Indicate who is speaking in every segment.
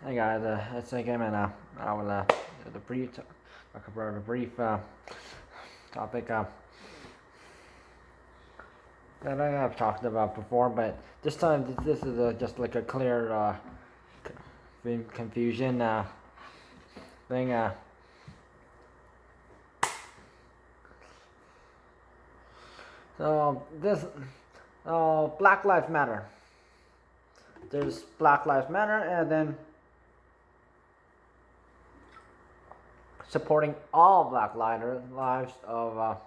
Speaker 1: Hey guys, it's Sein Kim, and I will talk about a brief topic that I have talked about before, but this time this is just like a clear confusion thing. So this Black Lives Matter. There's Black Lives Matter, and then supporting all Black lives of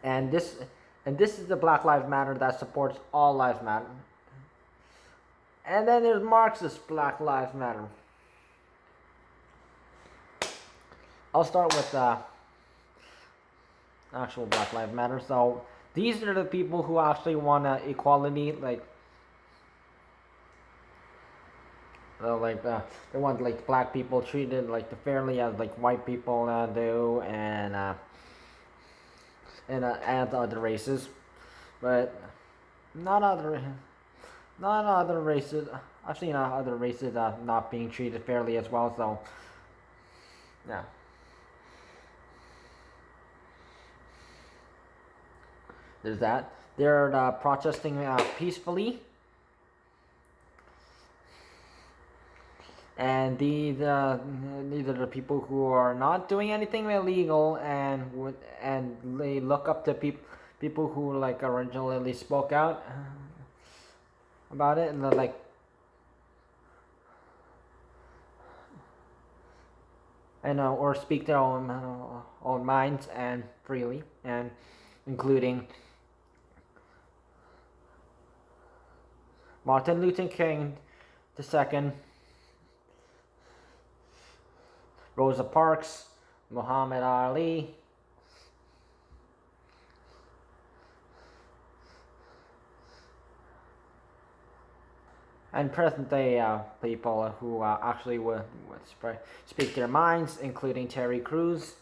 Speaker 1: and this is the Black Lives Matter that supports all lives matter. And then there's Marxist Black Lives Matter. I'll start with actual Black Lives Matter. So these are the people who actually want equality, they want like black people treated like fairly as like white people do, and other races, but not other not other races. I've seen other races not being treated fairly as well. So yeah, there's that. They're protesting peacefully, and these are the people who are not doing anything illegal, and they look up to people who like originally spoke out about it, and they're like, or speak their own minds and freely, and including Martin Luther King II, Rosa Parks, Muhammad Ali, and present day people who actually would speak their minds, including Terry Crews,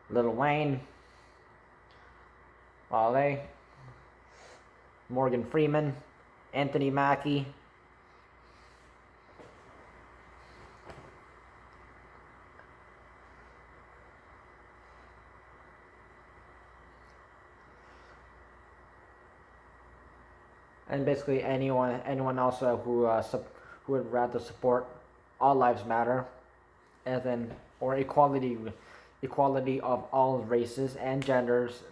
Speaker 1: Lil Wayne, Wale, Morgan Freeman, Anthony Mackie, and basically anyone else who would rather support all lives matter, as in or equality of all races and genders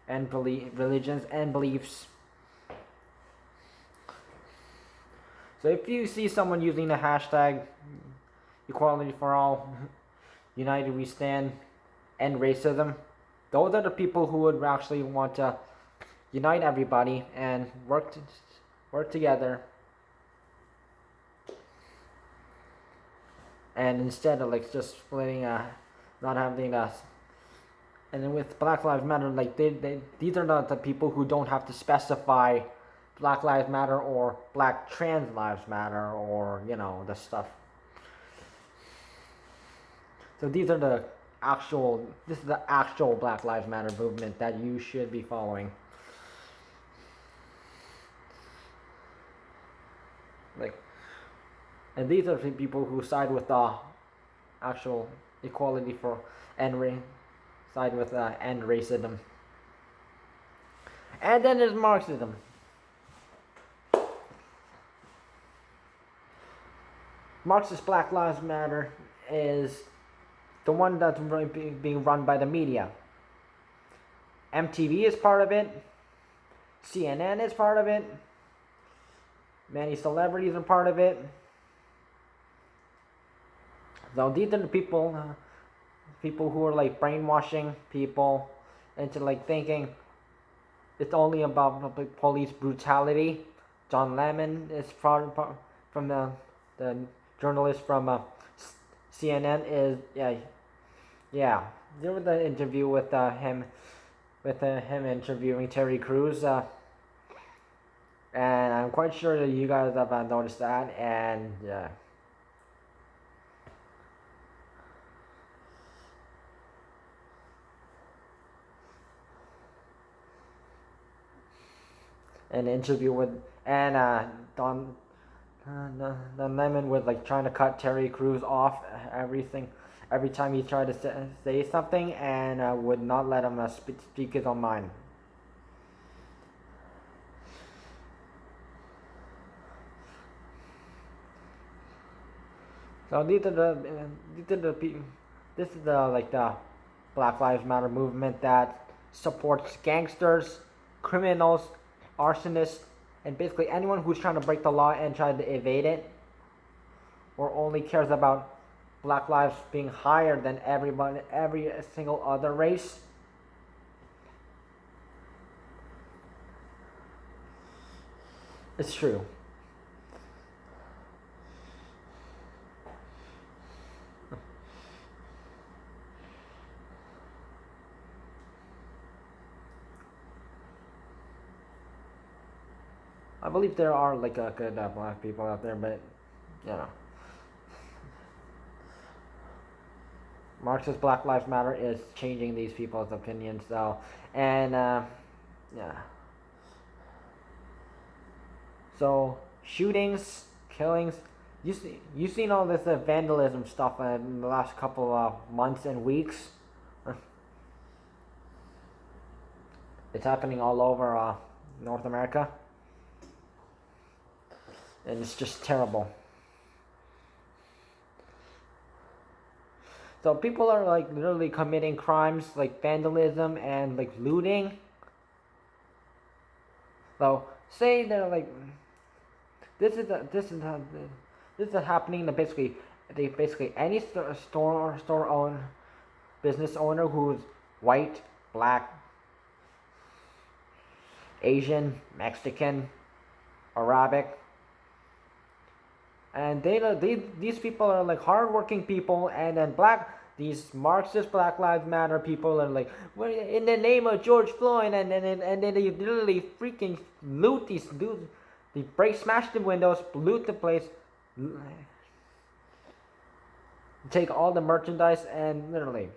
Speaker 1: and religions and beliefs. So if you see someone using the hashtag equality for all, united we stand, end racism, those are the people who would actually want to unite everybody and work together, and instead of like just splitting, not having us. And then with Black Lives Matter, like these are not the people who don't have to specify Black Lives Matter or Black Trans Lives Matter, or the stuff. So this is the actual Black Lives Matter movement that you should be following. And these are the people who side with the actual equality for side with end racism. And then there's Marxism. Marxist Black Lives Matter is the one that's being run by the media. MTV is part of it. CNN is part of it. Many celebrities are part of it. So these are the people who are like brainwashing people into like thinking it's only about police brutality. John Lemon is from the journalist from CNN is yeah. There was an interview with him interviewing Terry Crews, and I'm quite sure that you guys have noticed that, and yeah. An interview with Don the lemon was like trying to cut Terry Crews off every time he tried to say something, and would not let him speak his own mind. So this is the Black Lives Matter movement that supports gangsters, criminals, arsonists, and basically anyone who's trying to break the law and try to evade it, or only cares about Black lives being higher than every single other race. It's true. I believe there are like good black people out there, but you know, Marxist Black Lives Matter is changing these people's opinions. So, and yeah, so shootings, killings. You seen all this vandalism stuff in the last couple of months and weeks. It's happening all over North America, and it's just terrible. So people are like literally committing crimes like vandalism and like looting. So say they're like, this is happening to basically any store owner, business owner who's white, black, Asian, Mexican, Arabic. And these people are like hardworking people, and then these Marxist Black Lives Matter people are like, well, in the name of George Floyd, and then they literally freaking loot they smash the windows, loot the place, take all the merchandise, and literally,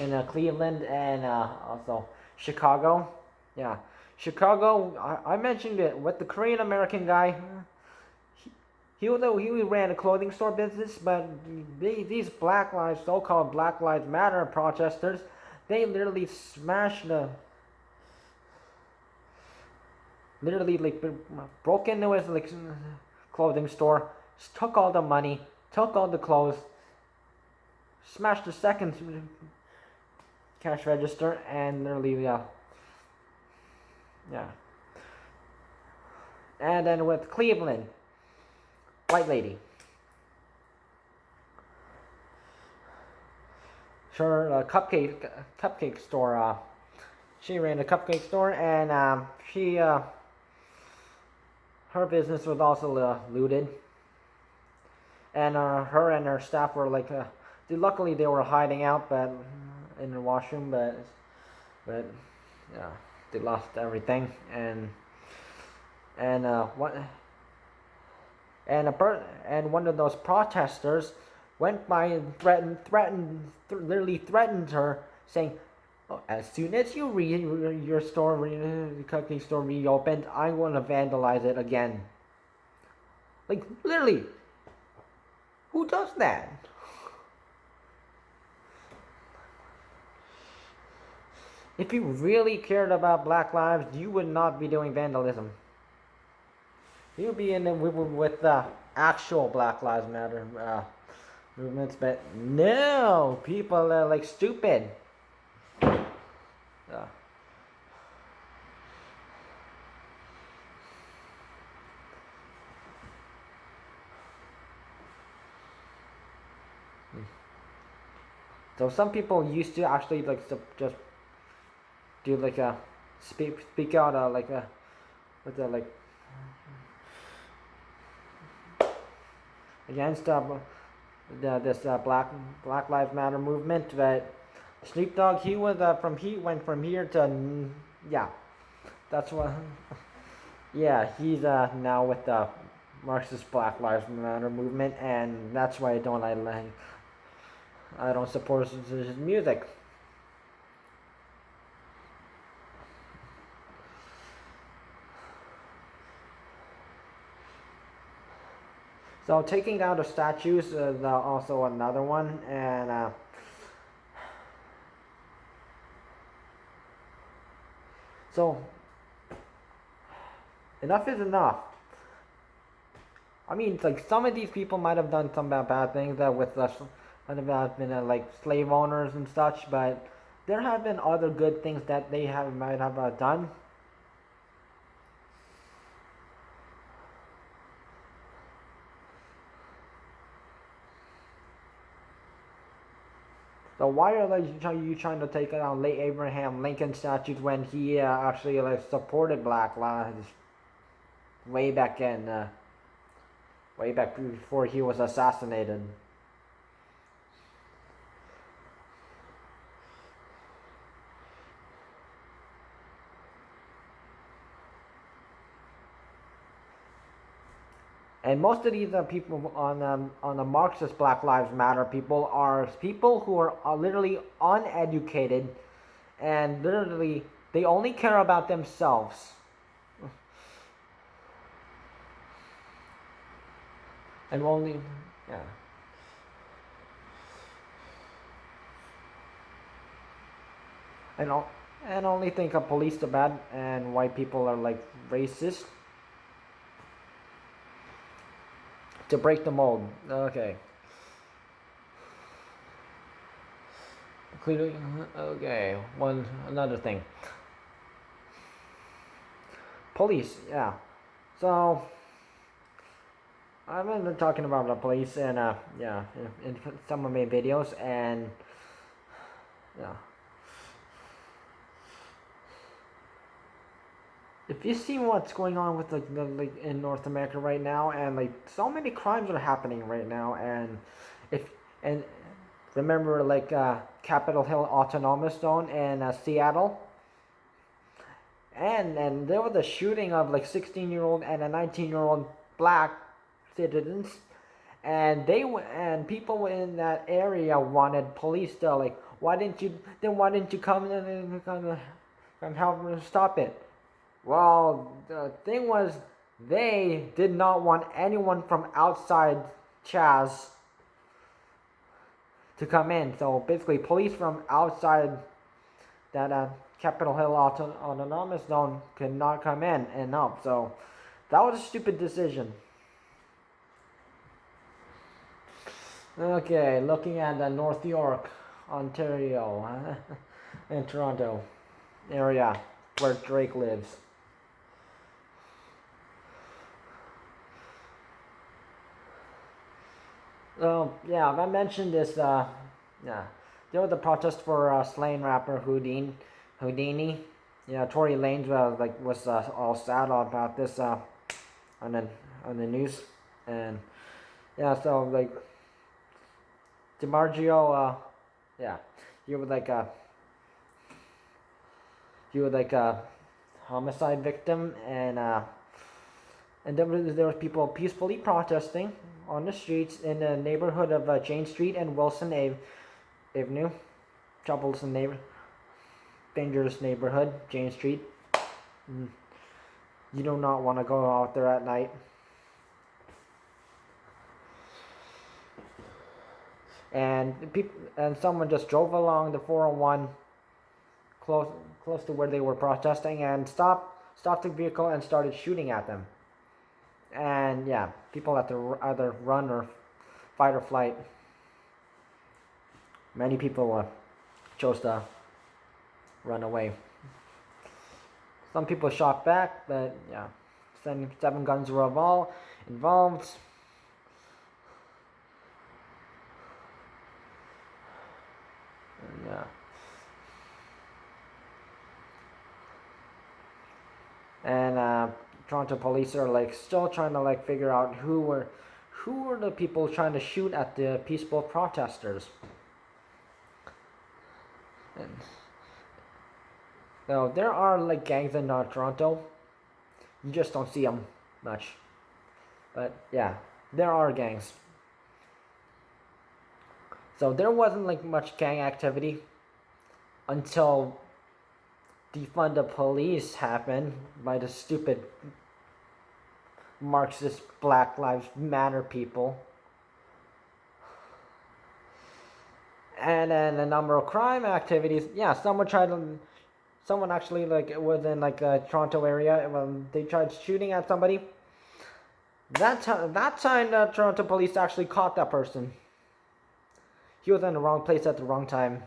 Speaker 1: in Cleveland and also Chicago. Yeah, Chicago. I mentioned it with the Korean American guy. He ran a clothing store business, but these so-called Black Lives Matter protesters, they literally smashed broke into his clothing store, took all the money, took all the clothes, smashed the second cash register, and literally yeah. And then with Cleveland, white lady. Sure, a cupcake store. She ran a cupcake store, and her business was also looted. And her and her staff were like, luckily they were hiding out, but in the washroom, but yeah. They lost everything, and one of those protesters went by and literally threatened her, saying, oh, as soon as your cookie store reopened, I'm going to vandalize it again. Like, literally, who does that? If you really cared about Black lives, you would not be doing vandalism. You would be with the actual Black Lives Matter movements, but no, people are like stupid. So some people used to actually like just do like a speak out with the like against this Black Lives Matter movement, but Snoop Dogg, he went from here to yeah, that's what yeah, he's now with the Marxist Black Lives Matter movement, and that's why I don't support his music. So taking down the statues is also another one, and so enough is enough. I mean, like some of these people might have done some bad things with might have been like slave owners and such, but there have been other good things that they might have done. So why are you trying to take down late Abraham Lincoln statues when he actually like supported Black lives way back way back before he was assassinated? And most of these people on the Marxist Black Lives Matter people are people who are literally uneducated, and literally they only care about themselves. And only, yeah. And and only think of police are bad and white people are like racist. To break the mold. Okay. Okay, another thing. Police, yeah. So I've been talking about the police and yeah, in some of my videos, and yeah. If you see what's going on with like in North America right now, and like so many crimes are happening right now, and if and remember like Capitol Hill Autonomous Zone in Seattle, and there was a shooting of like 16-year-old and a 19-year-old black citizens, and people in that area wanted police to like, why didn't you come and help them stop it? Well, the thing was, they did not want anyone from outside Chaz to come in. So basically, police from outside that Capitol Hill Autonomous Zone could not come in and help. So that was a stupid decision. Okay, looking at North York, Ontario, in Toronto area where Drake lives. Yeah, I mentioned this, yeah, there was a protest for slain rapper Houdini. Yeah, Tory Lanez was all sad about this on the news, and yeah, so like DiMaggio, yeah, he was like a homicide victim, and there was people peacefully protesting on the streets in the neighborhood of Jane Street and Wilson Avenue, troublesome dangerous neighborhood, Jane Street. You do not want to go out there at night. And someone just drove along the 401 close to where they were protesting and stopped the vehicle and started shooting at them. And yeah, people had to either run or fight or flight. Many people chose to run away. Some people shot back, but yeah, 7 guns were involved. And, yeah. And Toronto police are like still trying to like figure out who were the people trying to shoot at the peaceful protesters. And so there are like gangs in Toronto. You just don't see them much. But yeah, there are gangs. So there wasn't like much gang activity until defund the police happened by the stupid Marxist Black Lives Matter people. And then the number of crime activities, yeah, someone actually like was in like a Toronto area when they tried shooting at somebody. That time the Toronto police actually caught that person. He was in the wrong place at the wrong time.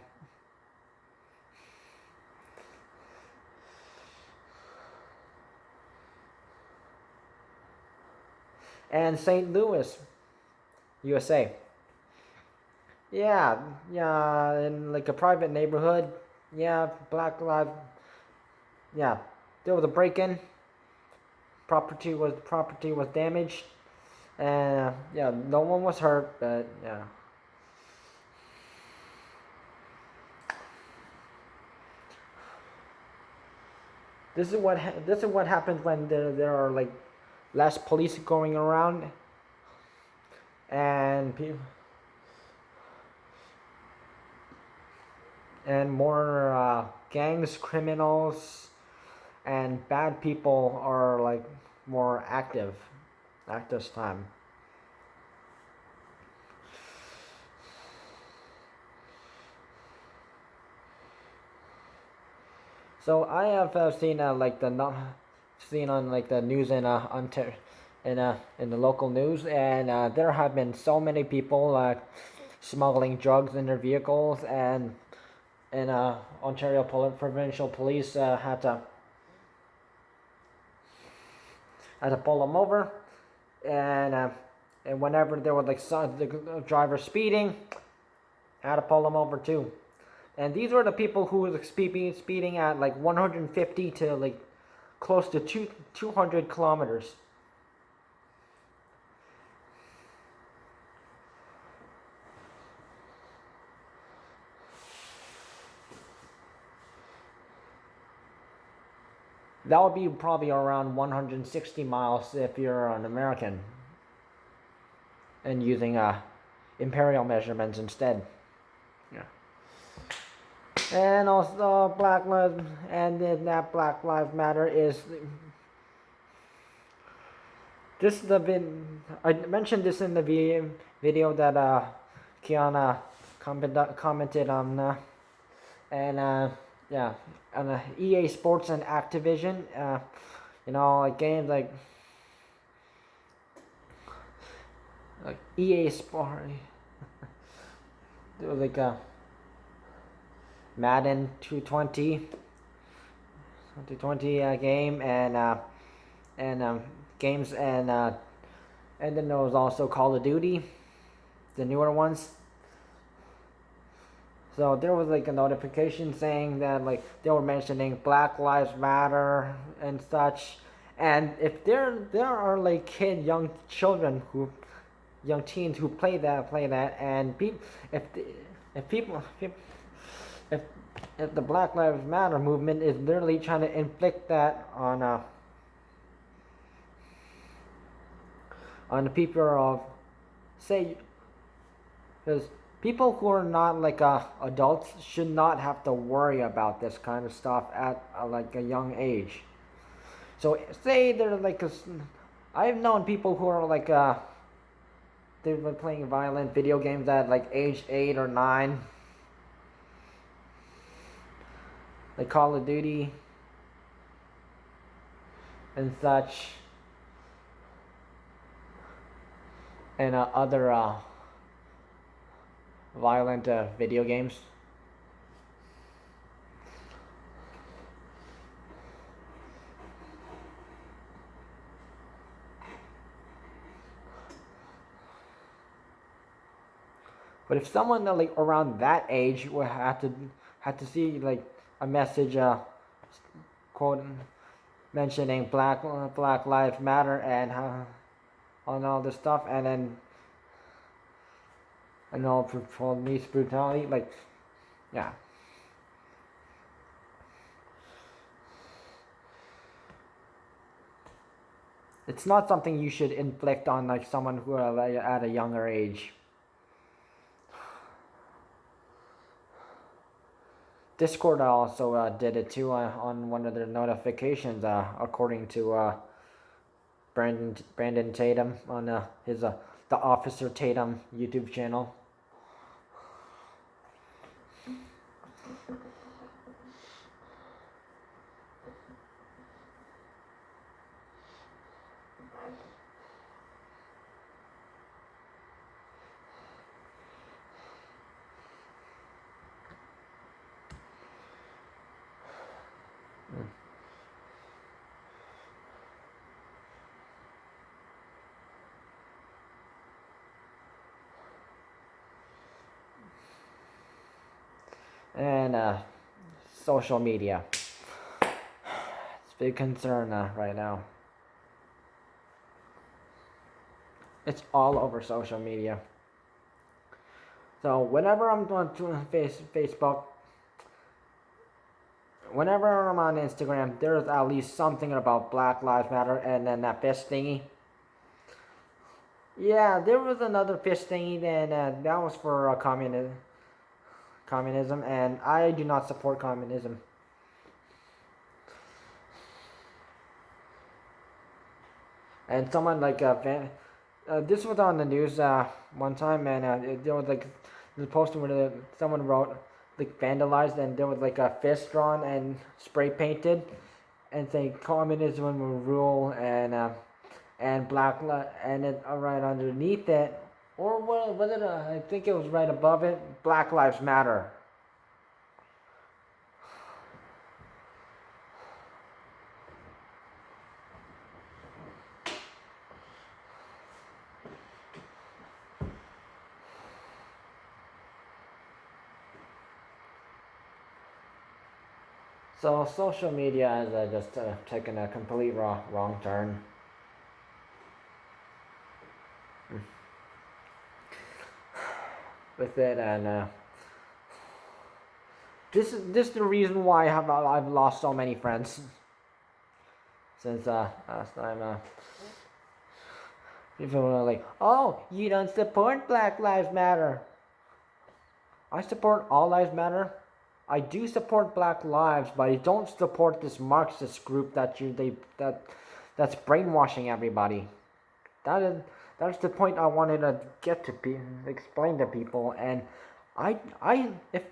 Speaker 1: And St. Louis, USA. Yeah, in like a private neighborhood. Yeah, Black Lives. Yeah, there was a break-in. Property was damaged, and yeah, no one was hurt, but yeah. This is what happens when there are like less police going around, and people and more gangs, criminals, and bad people are like more active at this time. So I have seen seen on like the news in in the local news, and there have been so many people smuggling drugs in their vehicles, and Ontario provincial police had to pull them over, and whenever there was like the driver speeding, had to pull them over too. And these were the people who were speeding at like 150 to like close to 200 kilometers. That would be probably around 160 miles if you're an American and using imperial measurements instead. Yeah. And also Black Lives, and then that Black Lives Matter is this I mentioned this in the video that Kiana commented on, and yeah, on EA Sports and Activision, like games like EA Sport, like Madden 220 game, and games, and then there was also Call of Duty, the newer ones. So there was like a notification saying that like they were mentioning Black Lives Matter and such, and if there are like young teens who play that, and if people if if the Black Lives Matter movement is literally trying to inflict that on the people of, say, because people who are not like adults should not have to worry about this kind of stuff at like a young age. So say they're like I've known people who are like they've been playing violent video games at like age 8 or 9, like Call of Duty and such, and other violent video games. But if someone like around that age would had to see like a message quote mentioning Black Lives Matter and on all this stuff, and then all police brutality, like, yeah. It's not something you should inflict on like someone who are like, at a younger age. Discord also did it too on one of their notifications, according to Brandon Tatum on his the Officer Tatum YouTube channel. And social media. It's a big concern right now. It's all over social media. So whenever I'm on Facebook, whenever I'm on Instagram, there's at least something about Black Lives Matter, and then that fish thingy. Yeah, there was another fish thingy, and that was for communism, and I do not support communism. And someone like this was on the news one time, and there was like the poster where someone wrote like vandalized, and there was like a fist drawn and spray painted, and saying communism will rule, and and it right underneath it, or what was it? I think it was right above it. Black Lives Matter. So social media has just taken a complete wrong turn. With it, and this is the reason why I've lost so many friends since last time. People were like, "Oh, you don't support Black Lives Matter." I support all lives matter. I do support Black lives, but I don't support this Marxist group that's brainwashing everybody. That's the point I wanted to get to explain to people. And if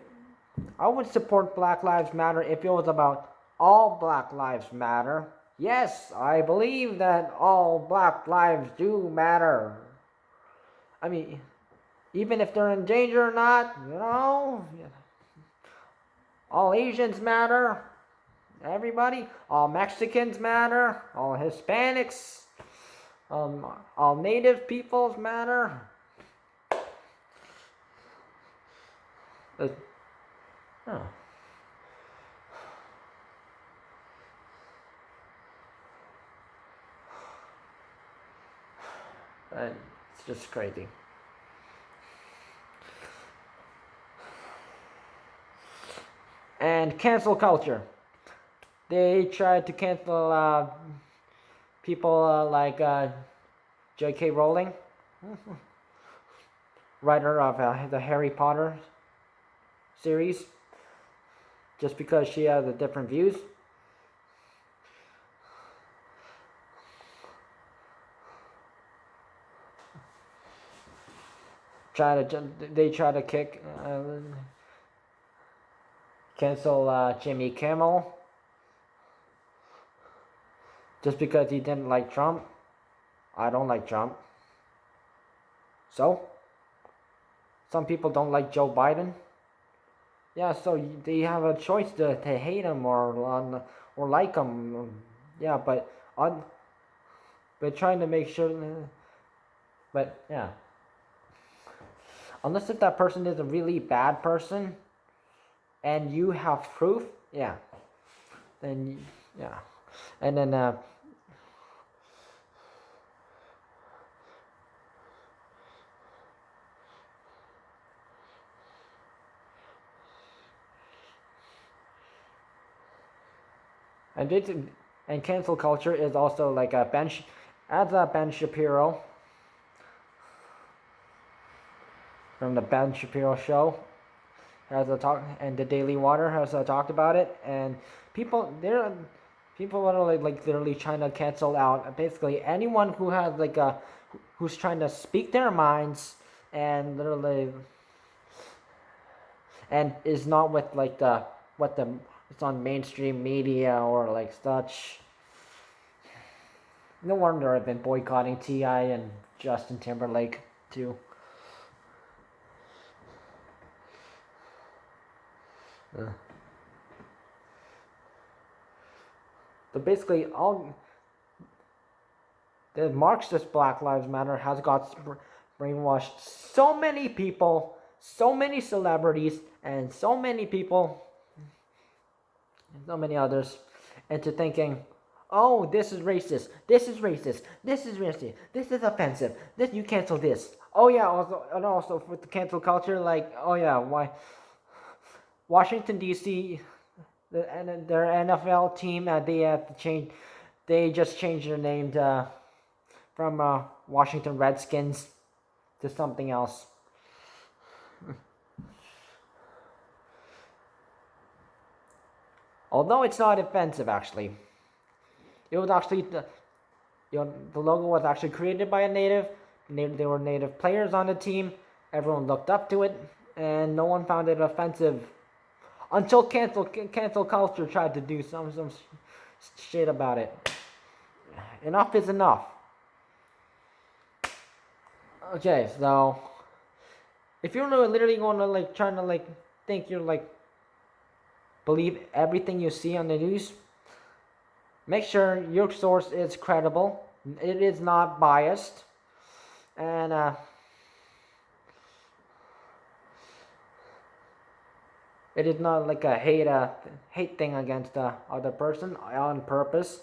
Speaker 1: I would support Black Lives Matter if it was about all Black Lives Matter. Yes, I believe that all Black lives do matter. I mean, even if they're in danger or not, all Asians matter. Everybody, all Mexicans matter. All Hispanics, all Native peoples matter. Oh. It's just crazy. And cancel culture. They tried to cancel people like J.K. Rowling, writer of the Harry Potter series, just because she has different views. They try to cancel Jimmy Kimmel just because he didn't like Trump. I don't like Trump. So some people don't like Joe Biden. Yeah, so they have a choice to hate him or like him. Yeah, but trying to make sure. But yeah, unless if that person is a really bad person, and you have proof, yeah, then yeah, and then and cancel culture is also like Ben Shapiro from the Ben Shapiro show has a talk, and the Daily Water has talked about it, and people people are like literally trying to cancel out basically anyone who has like a who's trying to speak their minds and literally and is not with like the what the it's on mainstream media or like such. No wonder I've been boycotting T.I. and Justin Timberlake too. But basically, all the Marxist Black Lives Matter has got brainwashed so many people, so many celebrities, and so many people, and so many others, into thinking, oh, this is racist, this is racist, this is racist, this is offensive, this you cancel this. Oh yeah, also with the cancel culture, like, oh yeah, why Washington D.C. Their NFL team, they have to change. They just changed their name from Washington Redskins to something else. Although it's not offensive, actually, it was actually the logo was actually created by a native. There were native players on the team. Everyone looked up to it, and no one found it offensive. Until cancel culture tried to do some shit about it. Enough is enough. Okay, so if you're literally going to like trying to like think you're like believe everything you see on the news, make sure your source is credible. It is not biased, and it is not like a hate thing against the other person on purpose.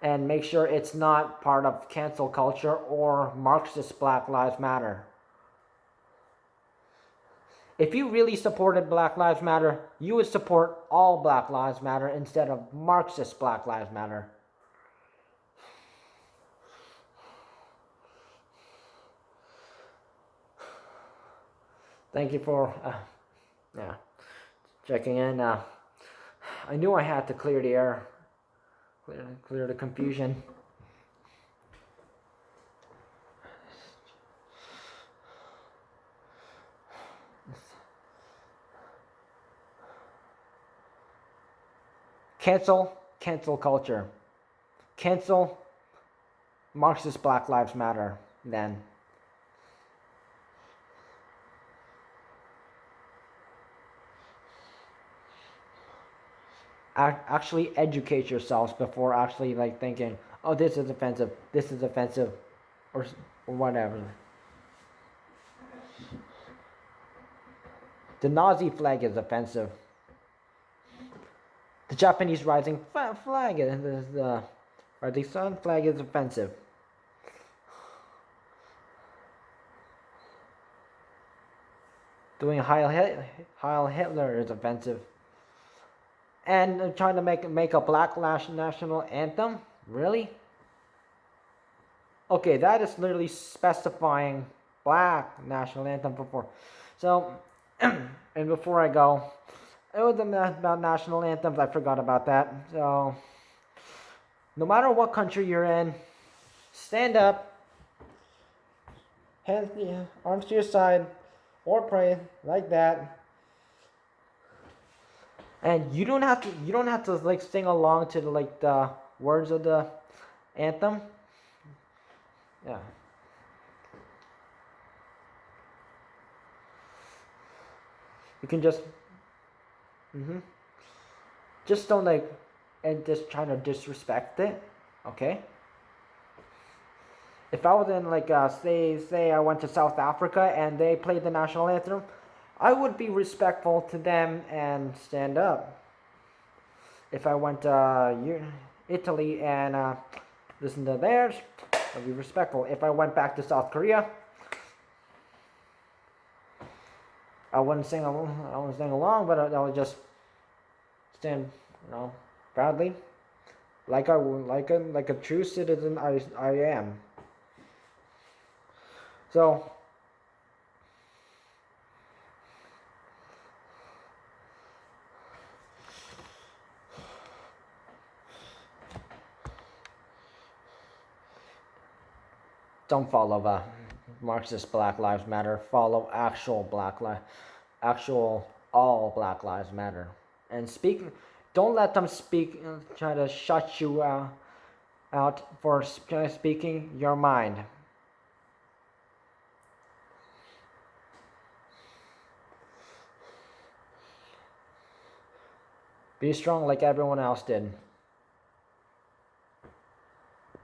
Speaker 1: And make sure it's not part of cancel culture or Marxist Black Lives Matter. If you really supported Black Lives Matter, you would support all Black Lives Matter instead of Marxist Black Lives Matter. Thank you for checking in. I knew I had to clear the air, clear the confusion. Cancel culture. Cancel Marxist Black Lives Matter then. Actually educate yourselves before actually like thinking, oh, this is offensive, or whatever. The Nazi flag is offensive. The Japanese rising flag, the rising sun flag is offensive. Doing Heil Hitler is offensive. And trying to make a black national anthem? Really? Okay, that is literally specifying black national anthem before. So, and before I go, it was about national anthems. I forgot about that. So, no matter what country you're in, stand up, hands, arms to your side, or pray like that. And you don't have to like sing along to the words of the anthem. Yeah. You can just just don't and just trying to disrespect it, okay? If I was in say I went to South Africa and they played the national anthem, I would be respectful to them and stand up. If I went to Italy and listen to theirs, I'd be respectful. If I went back to South Korea, I wouldn't sing along, but I would just stand, proudly, like a true citizen I am. So, don't follow the Marxist Black Lives Matter. Follow actual all Black Lives Matter. And don't let them try to shut you out for speaking your mind. Be strong like everyone else did.